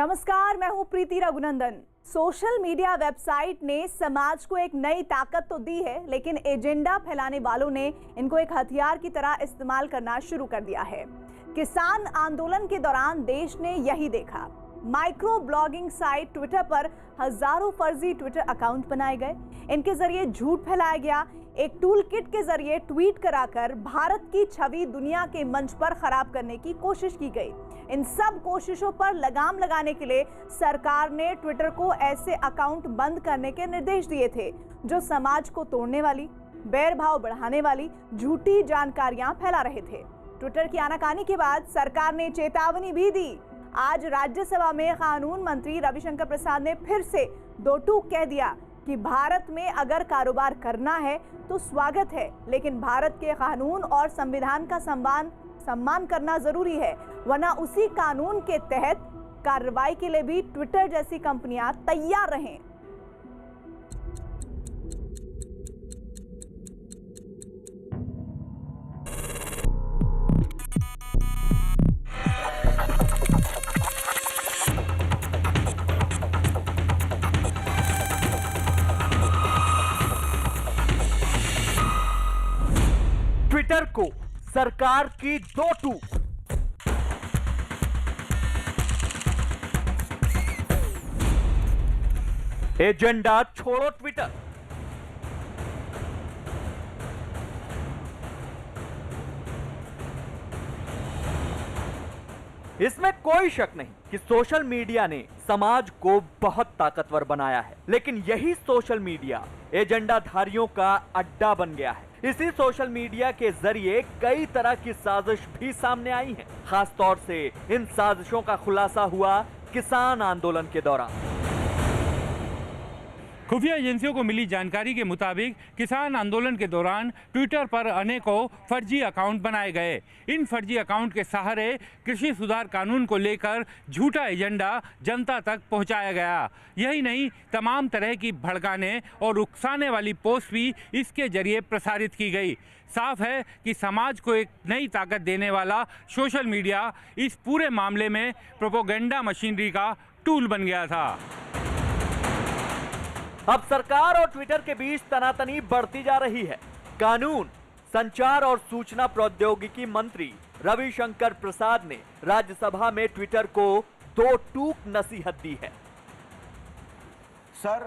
नमस्कार, मैं हूं प्रीति रघुनंदन। सोशल मीडिया वेबसाइट ने समाज को एक नई ताकत तो दी है, लेकिन एजेंडा फैलाने वालों ने इनको एक हथियार की तरह इस्तेमाल करना शुरू कर दिया है। किसान आंदोलन के दौरान देश ने यही देखा। माइक्रो ब्लॉगिंग साइट ट्विटर पर हजारों फर्जी ट्विटर अकाउंट बनाए गए। इनके जरिए झूठ फैलाया गया। एक टूल किट के जरिए ट्वीट कराकर भारत की छवि दुनिया के मंच पर खराब करने की कोशिश की गई। इन सब कोशिशों पर लगाम लगाने के लिए सरकार ने ट्विटर को ऐसे अकाउंट बंद करने के निर्देश दिए थे जो समाज को तोड़ने वाली, बैर भाव बढ़ाने वाली झूठी जानकारियां फैला रहे थे। ट्विटर की आनाकानी के बाद सरकार ने चेतावनी भी दी। आज राज्यसभा में कानून मंत्री रविशंकर प्रसाद ने फिर से दो टूक कह दिया कि भारत में अगर कारोबार करना है तो स्वागत है, लेकिन भारत के कानून और संविधान का सम्मान करना जरूरी है, वरना उसी कानून के तहत कार्रवाई के लिए भी ट्विटर जैसी कंपनियां तैयार रहें। ट्विटर को सरकार की दो टूक। एजेंडा छोड़ो ट्विटर। इसमें कोई शक नहीं कि सोशल मीडिया ने समाज को बहुत ताकतवर बनाया है, लेकिन यही सोशल मीडिया एजेंडाधारियों का अड्डा बन गया है। इसी सोशल मीडिया के जरिए कई तरह की साजिश भी सामने आई है। खास तौर से इन साजिशों का खुलासा हुआ किसान आंदोलन के दौरान। खुफिया एजेंसियों को मिली जानकारी के मुताबिक किसान आंदोलन के दौरान ट्विटर पर अनेकों फर्जी अकाउंट बनाए गए। इन फर्जी अकाउंट के सहारे कृषि सुधार कानून को लेकर झूठा एजेंडा जनता तक पहुंचाया गया। यही नहीं, तमाम तरह की भड़काने और उकसाने वाली पोस्ट भी इसके जरिए प्रसारित की गई। साफ है कि समाज को एक नई ताकत देने वाला सोशल मीडिया इस पूरे मामले में प्रोपेगेंडा मशीनरी का टूल बन गया था। अब सरकार और ट्विटर के बीच तनातनी बढ़ती जा रही है। कानून, संचार और सूचना प्रौद्योगिकी मंत्री रविशंकर प्रसाद ने राज्यसभा में ट्विटर को दो टूक नसीहत दी है। सर,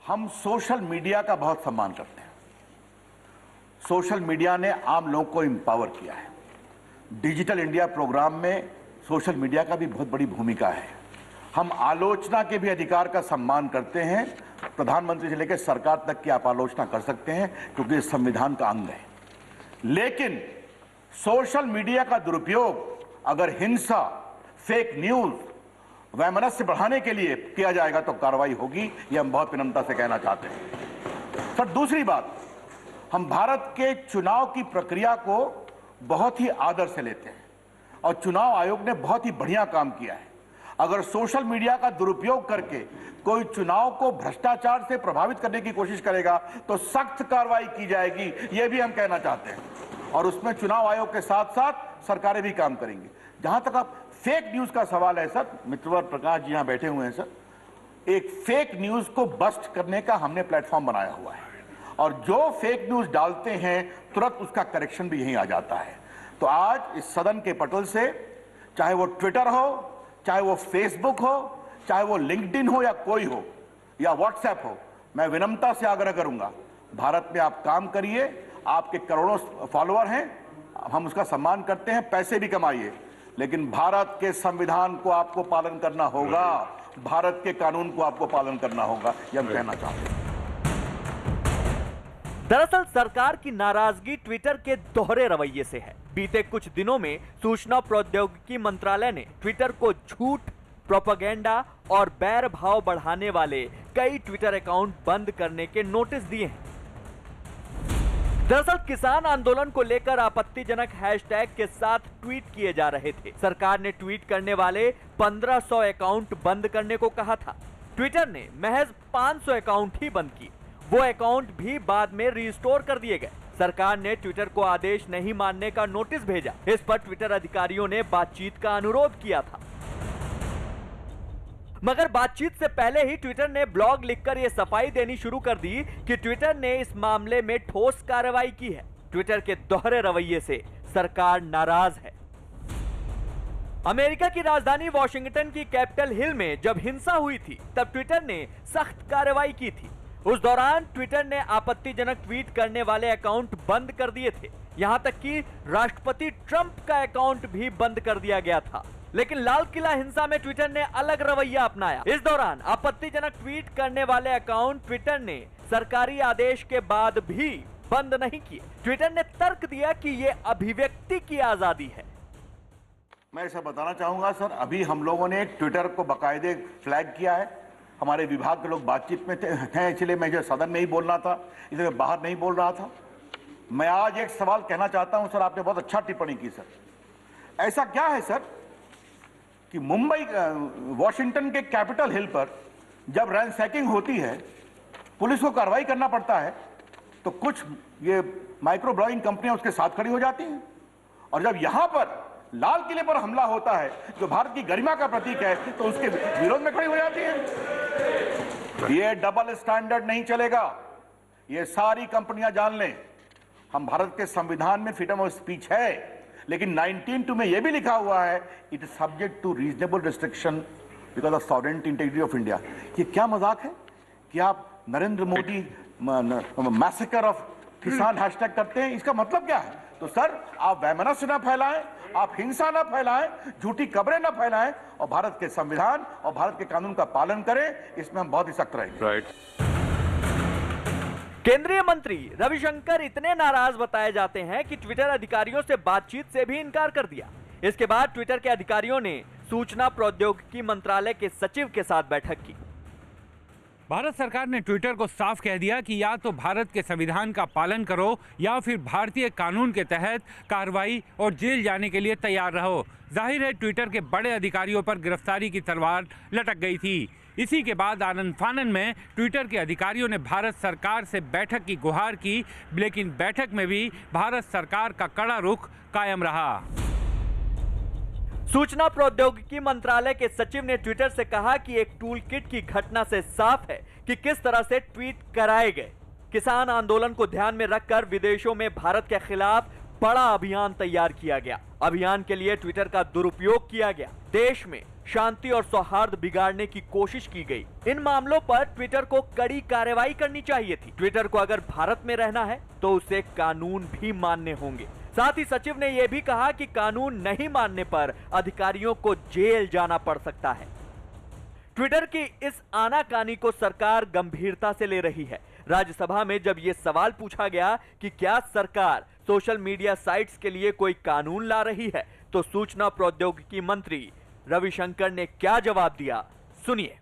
हम सोशल मीडिया का बहुत सम्मान करते हैं। सोशल मीडिया ने आम लोगों को एम्पावर किया है। डिजिटल इंडिया प्रोग्राम में सोशल मीडिया का भी बहुत बड़ी भूमिका है। हम आलोचना के भी अधिकार का सम्मान करते हैं। प्रधानमंत्री से लेकर सरकार तक की आप आलोचना कर सकते हैं, क्योंकि ये संविधान का अंग है। लेकिन सोशल मीडिया का दुरुपयोग अगर हिंसा, फेक न्यूज, वैमनस्य बढ़ाने के लिए किया जाएगा तो कार्रवाई होगी। ये हम बहुत विनम्रता से कहना चाहते हैं। सर, दूसरी बात, हम भारत के चुनाव की प्रक्रिया को बहुत ही आदर से लेते हैं और चुनाव आयोग ने बहुत ही बढ़िया काम किया है। अगर सोशल मीडिया का दुरुपयोग करके कोई चुनाव को भ्रष्टाचार से प्रभावित करने की कोशिश करेगा तो सख्त कार्रवाई की जाएगी, यह भी हम कहना चाहते हैं। और उसमें चुनाव आयोग के साथ साथ सरकारें भी काम करेंगी। जहां तक आप फेक न्यूज का सवाल है सर, मित्रवर प्रकाश जी यहां बैठे हुए हैं सर, एक फेक न्यूज को बस्ट करने का हमने प्लेटफॉर्म बनाया हुआ है और जो फेक न्यूज डालते हैं तुरंत उसका करेक्शन भी यहीं आ जाता है। तो आज इस सदन के पटल से, चाहे वो ट्विटर हो, चाहे वो फेसबुक हो, चाहे वो लिंक्डइन हो या कोई हो या व्हाट्सएप हो, मैं विनम्रता से आग्रह करूंगा, भारत में आप काम करिए। आपके करोड़ों फॉलोअर हैं, हम उसका सम्मान करते हैं, पैसे भी कमाइए, लेकिन भारत के संविधान को आपको पालन करना होगा, भारत के कानून को आपको पालन करना होगा, यह हम कहना चाहते हैं। दरअसल सरकार की नाराजगी ट्विटर के दोहरे रवैये से है। बीते कुछ दिनों में सूचना प्रौद्योगिकी मंत्रालय ने ट्विटर को झूठ, प्रोपेगेंडा और बैर भाव बढ़ाने वाले कई ट्विटर अकाउंट बंद करने के नोटिस दिए हैं। दरअसल किसान आंदोलन को लेकर आपत्तिजनक हैशटैग के साथ ट्वीट किए जा रहे थे। सरकार ने ट्वीट करने वाले 1500 अकाउंट बंद करने को कहा था। ट्विटर ने महज 500 अकाउंट ही बंद किए। वो अकाउंट भी बाद में रिस्टोर कर दिए गए। सरकार ने ट्विटर को आदेश नहीं मानने का नोटिस भेजा। इस पर ट्विटर अधिकारियों ने बातचीत का अनुरोध किया था। मगर बातचीत से पहले ही ट्विटर ने ब्लॉग लिखकर यह सफाई देनी शुरू कर दी कि ट्विटर ने इस मामले में ठोस कार्रवाई की है। ट्विटर के दोहरे रवैये से सरकार नाराज है। अमेरिका की राजधानी वॉशिंगटन की कैपिटल हिल में जब हिंसा हुई थी तब ट्विटर ने सख्त कार्रवाई की थी। उस दौरान ट्विटर ने आपत्तिजनक ट्वीट करने वाले अकाउंट बंद कर दिए थे। यहां तक कि राष्ट्रपति ट्रंप का अकाउंट भी बंद कर दिया गया था। लेकिन लाल किला हिंसा में ट्विटर ने अलग रवैया अपनाया। इस दौरान आपत्तिजनक ट्वीट करने वाले अकाउंट ट्विटर ने सरकारी आदेश के बाद भी बंद नहीं किए। ट्विटर ने तर्क दिया कि ये अभिव्यक्ति की आजादी है। मैं इसे बताना चाहूंगा सर, अभी हम लोगों ने ट्विटर को बाकायदे फ्लैग किया है। हमारे विभाग के लोग बातचीत में थे, इसलिए मैं जो सदन में ही बोल रहा था, इसलिए मैं बाहर नहीं बोल रहा था। मैं आज एक सवाल कहना चाहता हूं सर, आपने बहुत अच्छा टिप्पणी की सर। ऐसा क्या है सर कि मुंबई वॉशिंगटन के कैपिटल हिल पर जब रैंसैकिंग होती है, पुलिस को कार्रवाई करना पड़ता है, तो कुछ ये माइक्रो ब्लॉगिंग कंपनियां उसके साथ खड़ी हो जाती हैं, और जब यहां पर लाल किले पर हमला होता है जो भारत की गरिमा का प्रतीक है, तो उसके विरोध में खड़ी हो जाती है। ये डबल स्टैंडर्ड नहीं चलेगा, ये सारी कंपनियां जान लें। हम भारत के संविधान में फ्रीडम ऑफ स्पीच है, लेकिन 19(2) में यह भी लिखा हुआ है, it is subject to reasonable restriction because of sovereignty integrity of India. ये क्या मजाक है कि आप Narendra Modi massacre of kisan hashtag करते हैं? इसका मतलब क्या है? तो सर, आप वैमनस्य ना फैलाएं, आप हिंसा ना फैलाएं, झूठी खबरें ना फैलाएं, और भारत के संविधान और भारत के कानून का पालन करें। इसमें हम बहुत ही सख्त रहेंगे। केंद्रीय मंत्री रविशंकर इतने नाराज बताए जाते हैं कि ट्विटर अधिकारियों से बातचीत से भी इनकार कर दिया। इसके बाद ट्विटर के अधिकारियों ने सूचना प्रौद्योगिकी मंत्रालय के सचिव के साथ बैठक की। भारत सरकार ने ट्विटर को साफ कह दिया कि या तो भारत के संविधान का पालन करो या फिर भारतीय कानून के तहत कार्रवाई और जेल जाने के लिए तैयार रहो। जाहिर है ट्विटर के बड़े अधिकारियों पर गिरफ्तारी की तलवार लटक गई थी। इसी के बाद आनंद फानन में ट्विटर के अधिकारियों ने भारत सरकार से बैठक की गुहार की, लेकिन बैठक में भी भारत सरकार का कड़ा रुख कायम रहा। सूचना प्रौद्योगिकी मंत्रालय के सचिव ने ट्विटर से कहा कि एक टूल किट की घटना से साफ है कि किस तरह से ट्वीट कराए गए। किसान आंदोलन को ध्यान में रखकर विदेशों में भारत के खिलाफ बड़ा अभियान तैयार किया गया। अभियान के लिए ट्विटर का दुरुपयोग किया गया। देश में शांति और सौहार्द बिगाड़ने की कोशिश की गई। इन मामलों पर ट्विटर को कड़ी कार्रवाई करनी चाहिए थी। ट्विटर को अगर भारत में रहना है तो उसे कानून भी मानने होंगे। साथ ही सचिव ने यह भी कहा कि कानून नहीं मानने पर अधिकारियों को जेल जाना पड़ सकता है। ट्विटर की इस आनाकानी को सरकार गंभीरता से ले रही है। राज्यसभा में जब यह सवाल पूछा गया कि क्या सरकार सोशल मीडिया साइट्स के लिए कोई कानून ला रही है, तो सूचना प्रौद्योगिकी मंत्री रविशंकर ने क्या जवाब दिया, सुनिए।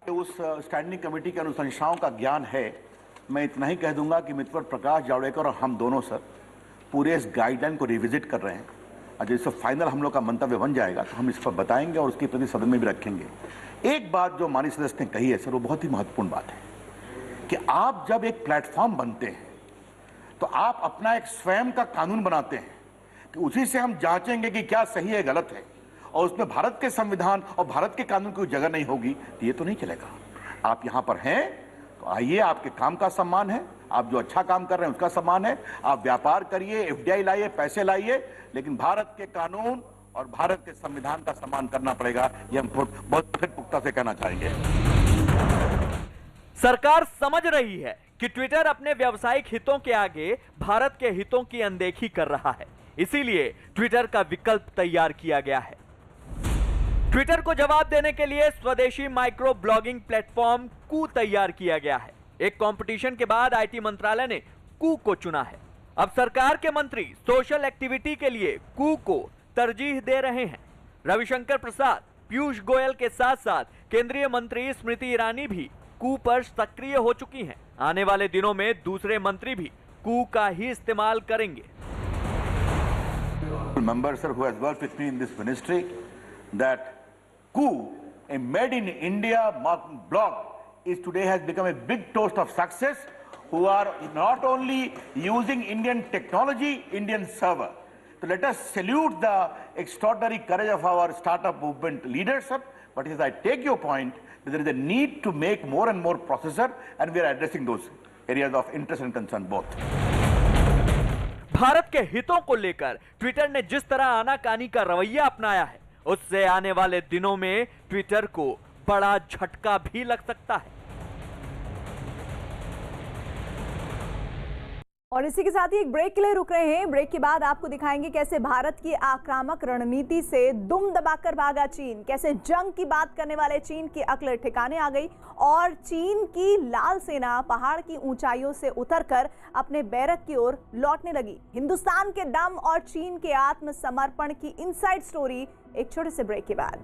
उस स्टैंडिंग कमेटी के अनुशंसाओं का ज्ञान है। मैं इतना ही कह दूंगा कि मित्र प्रकाश जावड़ेकर और हम दोनों सर पूरे इस गाइडलाइन को रिविजिट कर रहे हैं, और जैसे फाइनल हम लोग का मंतव्य बन जाएगा तो हम इस पर बताएंगे और उसके प्रति सदन में भी रखेंगे। एक बात जो माननीय सदस्य ने कही है सर, वो बहुत ही महत्वपूर्ण बात है कि आप जब एक प्लेटफॉर्म बनते हैं तो आप अपना एक स्वयं का कानून बनाते हैं कि उसी से हम जांचेंगे कि क्या सही है गलत है, और उसमें भारत के संविधान और भारत के कानून की जगह नहीं होगी तो ये तो नहीं चलेगा। आप यहाँ पर हैं तो आइए, आपके काम का सम्मान है, आप जो अच्छा काम कर रहे हैं उसका सम्मान है। आप व्यापार करिए, एफडीआई लाइए, पैसे लाइए, लेकिन भारत के कानून और भारत के संविधान का सम्मान करना पड़ेगा। ये हम बहुत फिर पुख्ता से कहना चाहेंगे। सरकार समझ रही है कि ट्विटर अपने व्यावसायिक हितों के आगे भारत के हितों की अनदेखी कर रहा है, इसीलिए ट्विटर का विकल्प तैयार किया गया है। ट्विटर को जवाब देने के लिए स्वदेशी माइक्रो ब्लॉगिंग प्लेटफॉर्म कू तैयार किया गया है। एक कंपटीशन के बाद आईटी मंत्रालय ने कू को चुना है। अब सरकार के मंत्री सोशल एक्टिविटी के लिए कू को तरजीह दे रहे हैं। रविशंकर प्रसाद, पीयूष गोयल के साथ साथ केंद्रीय मंत्री स्मृति ईरानी भी कू पर सक्रिय हो चुकी हैं। आने वाले दिनों में दूसरे मंत्री भी कू का ही इस्तेमाल करेंगे। Member sir who has worked with me in this ministry that Koo, a made in India blog, is today has become a big toast of success, who are not only using Indian technology, Indian server. So let us salute the extraordinary courage of our startup movement leaders, sir, But yes, I take your point that there is a need to make more and more processor, and we are addressing those areas of interest and concern both. Bharat के हितों को लेकर Twitter ने जिस तरह आनाकानी का रवैया अपनाया है, उससे आने वाले दिनों में ट्विटर को बड़ा झटका भी लग सकता है। और इसी के साथ ही एक ब्रेक के लिए रुक रहे हैं। ब्रेक के बाद आपको दिखाएंगे कैसे भारत की आक्रामक रणनीति से दुम दबाकर भागा चीन, कैसे जंग की बात करने वाले चीन की अक्ल ठिकाने आ गई और चीन की लाल सेना पहाड़ की ऊंचाइयों से उतरकर अपने बैरक की ओर लौटने लगी। हिंदुस्तान के दम और चीन के आत्मसमर्पण की इनसाइड स्टोरी एक छोटे से ब्रेक के बाद।